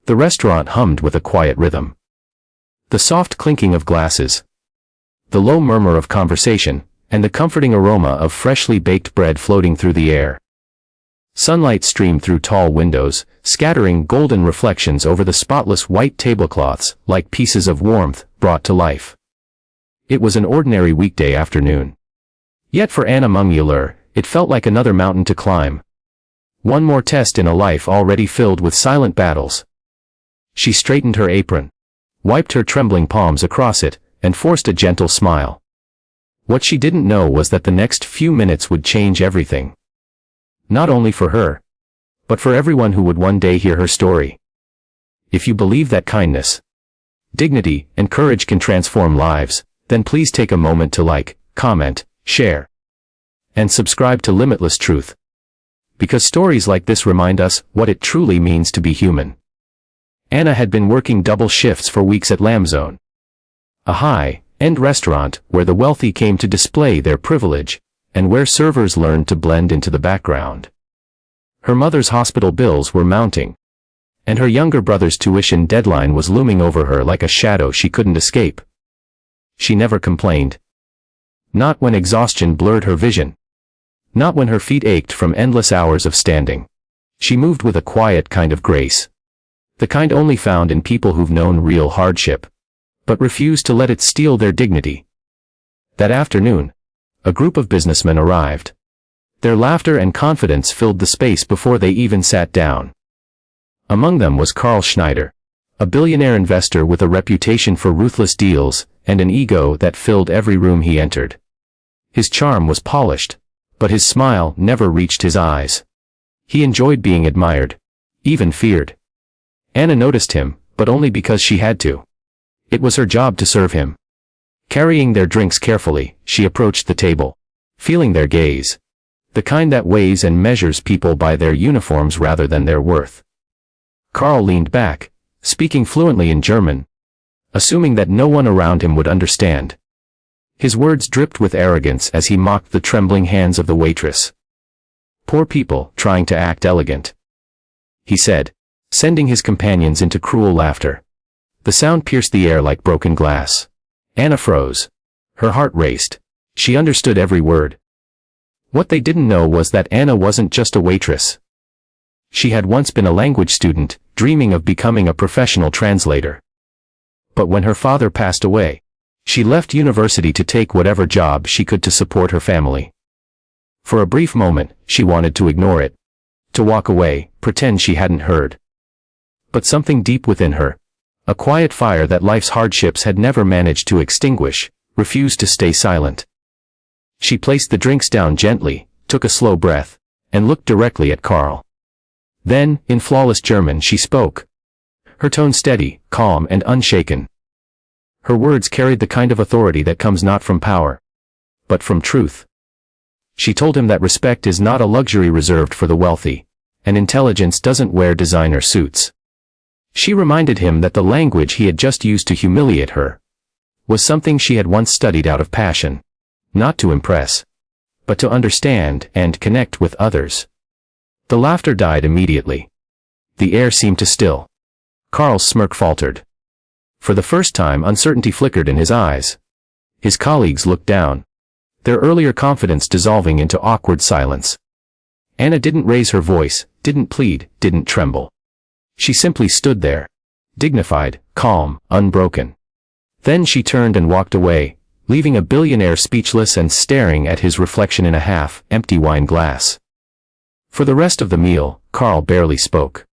The restaurant hummed with a quiet rhythm. The soft clinking of glasses, the low murmur of conversation, and the comforting aroma of freshly baked bread floating through the air. Sunlight streamed through tall windows, scattering golden reflections over the spotless white tablecloths like pieces of warmth brought to life. It was an ordinary weekday afternoon. Yet for Anna Müller, it felt like another mountain to climb. One more test in a life already filled with silent battles. She straightened her apron, wiped her trembling palms across it, and forced a gentle smile. What she didn't know was that the next few minutes would change everything. Not only for her, but for everyone who would one day hear her story. If you believe that kindness, dignity, and courage can transform lives, then please take a moment to like, comment, share, and subscribe to Limitless Truth. Because stories like this remind us what it truly means to be human. Anna had been working double shifts for weeks at Lamzone, a high-end restaurant where the wealthy came to display their privilege, and where servers learned to blend into the background. Her mother's hospital bills were mounting, and her younger brother's tuition deadline was looming over her like a shadow she couldn't escape. She never complained. Not when exhaustion blurred her vision. Not when her feet ached from endless hours of standing. She moved with a quiet kind of grace. The kind only found in people who've known real hardship, but refused to let it steal their dignity. That afternoon, a group of businessmen arrived. Their laughter and confidence filled the space before they even sat down. Among them was Carl Schneider, a billionaire investor with a reputation for ruthless deals and an ego that filled every room he entered. His charm was polished, but his smile never reached his eyes. He enjoyed being admired, even feared. Anna noticed him, but only because she had to. It was her job to serve him. Carrying their drinks carefully, she approached the table, feeling their gaze. The kind that weighs and measures people by their uniforms rather than their worth. Carl leaned back, speaking fluently in German, assuming that no one around him would understand. His words dripped with arrogance as he mocked the trembling hands of the waitress. Poor people, trying to act elegant, he said, sending his companions into cruel laughter. The sound pierced the air like broken glass. Anna froze. Her heart raced. She understood every word. What they didn't know was that Anna wasn't just a waitress. She had once been a language student, dreaming of becoming a professional translator. But when her father passed away, she left university to take whatever job she could to support her family. For a brief moment, she wanted to ignore it, to walk away, pretend she hadn't heard. But something deep within her, a quiet fire that life's hardships had never managed to extinguish, refused to stay silent. She placed the drinks down gently, took a slow breath, and looked directly at Carl. Then, in flawless German, she spoke. Her tone steady, calm, and unshaken. Her words carried the kind of authority that comes not from power, but from truth. She told him that respect is not a luxury reserved for the wealthy, and intelligence doesn't wear designer suits. She reminded him that the language he had just used to humiliate her was something she had once studied out of passion, not to impress, but to understand and connect with others. The laughter died immediately. The air seemed to still. Carl's smirk faltered. For the first time, uncertainty flickered in his eyes. His colleagues looked down, their earlier confidence dissolving into awkward silence. Anna didn't raise her voice, didn't plead, didn't tremble. She simply stood there, dignified, calm, unbroken. Then she turned and walked away, leaving a billionaire speechless and staring at his reflection in a half-empty wine glass. For the rest of the meal, Carl barely spoke.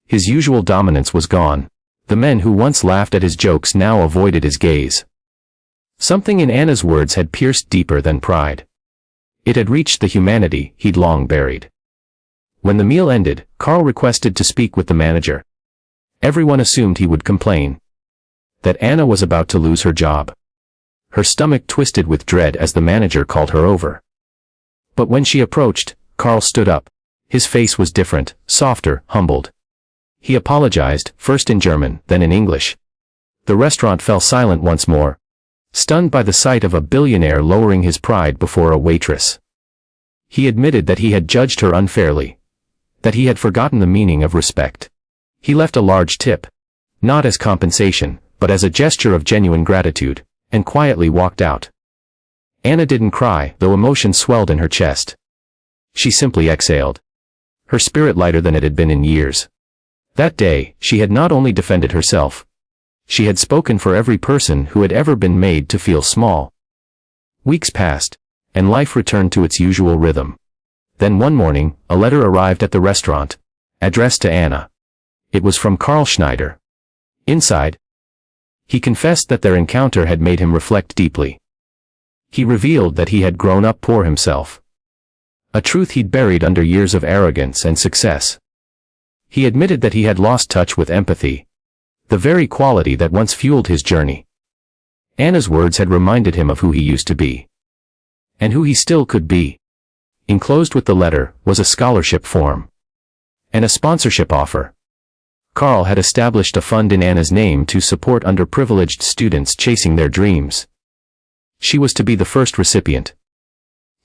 His usual dominance was gone. The men who once laughed at his jokes now avoided his gaze. Something in Anna's words had pierced deeper than pride. It had reached the humanity he'd long buried. When the meal ended, Carl requested to speak with the manager. Everyone assumed he would complain that Anna was about to lose her job. Her stomach twisted with dread as the manager called her over. But when she approached, Carl stood up. His face was different, softer, humbled. He apologized, first in German, then in English. The restaurant fell silent once more, stunned by the sight of a billionaire lowering his pride before a waitress. He admitted that he had judged her unfairly, that he had forgotten the meaning of respect. He left a large tip, not as compensation, but as a gesture of genuine gratitude, and quietly walked out. Anna didn't cry, though emotion swelled in her chest. She simply exhaled, her spirit lighter than it had been in years. That day, she had not only defended herself, she had spoken for every person who had ever been made to feel small. Weeks passed, and life returned to its usual rhythm. Then one morning, a letter arrived at the restaurant, addressed to Anna. It was from Carl Schneider. Inside, he confessed that their encounter had made him reflect deeply. He revealed that he had grown up poor himself, a truth he'd buried under years of arrogance and success. He admitted that he had lost touch with empathy, the very quality that once fueled his journey. Anna's words had reminded him of who he used to be, and who he still could be. Enclosed with the letter was a scholarship form and a sponsorship offer. Carl had established a fund in Anna's name to support underprivileged students chasing their dreams. She was to be the first recipient.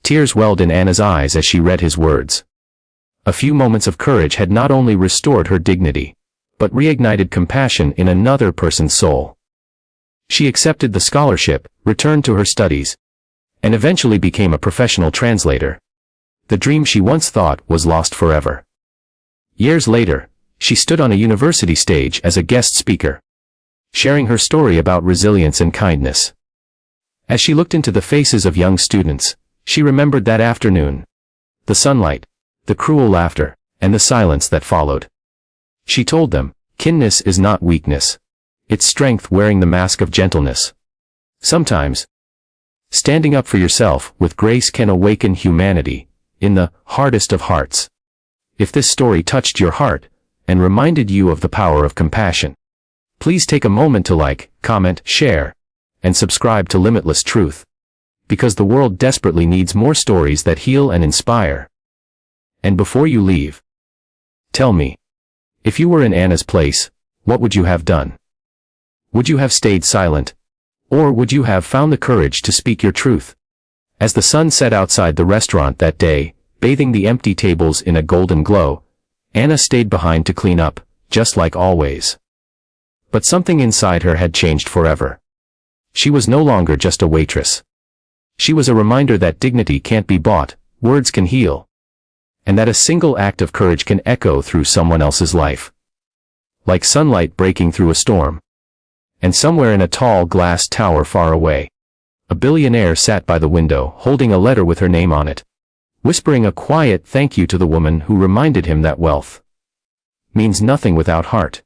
Tears welled in Anna's eyes as she read his words. A few moments of courage had not only restored her dignity, but reignited compassion in another person's soul. She accepted the scholarship, returned to her studies, and eventually became a professional translator. The dream she once thought was lost forever. Years later, she stood on a university stage as a guest speaker, sharing her story about resilience and kindness. As she looked into the faces of young students, she remembered that afternoon, the sunlight, the cruel laughter, and the silence that followed. She told them, kindness is not weakness. It's strength wearing the mask of gentleness. Sometimes, standing up for yourself with grace can awaken humanity, in the hardest of hearts. If this story touched your heart, and reminded you of the power of compassion, please take a moment to like, comment, share, and subscribe to Limitless Truth. Because the world desperately needs more stories that heal and inspire. And before you leave, tell me, if you were in Anna's place, what would you have done? Would you have stayed silent? Or would you have found the courage to speak your truth? As the sun set outside the restaurant that day, bathing the empty tables in a golden glow, Anna stayed behind to clean up, just like always. But something inside her had changed forever. She was no longer just a waitress. She was a reminder that dignity can't be bought, words can heal, and that a single act of courage can echo through someone else's life. Like sunlight breaking through a storm. And somewhere in a tall glass tower far away, a billionaire sat by the window holding a letter with her name on it, whispering a quiet thank you to the woman who reminded him that wealth means nothing without heart.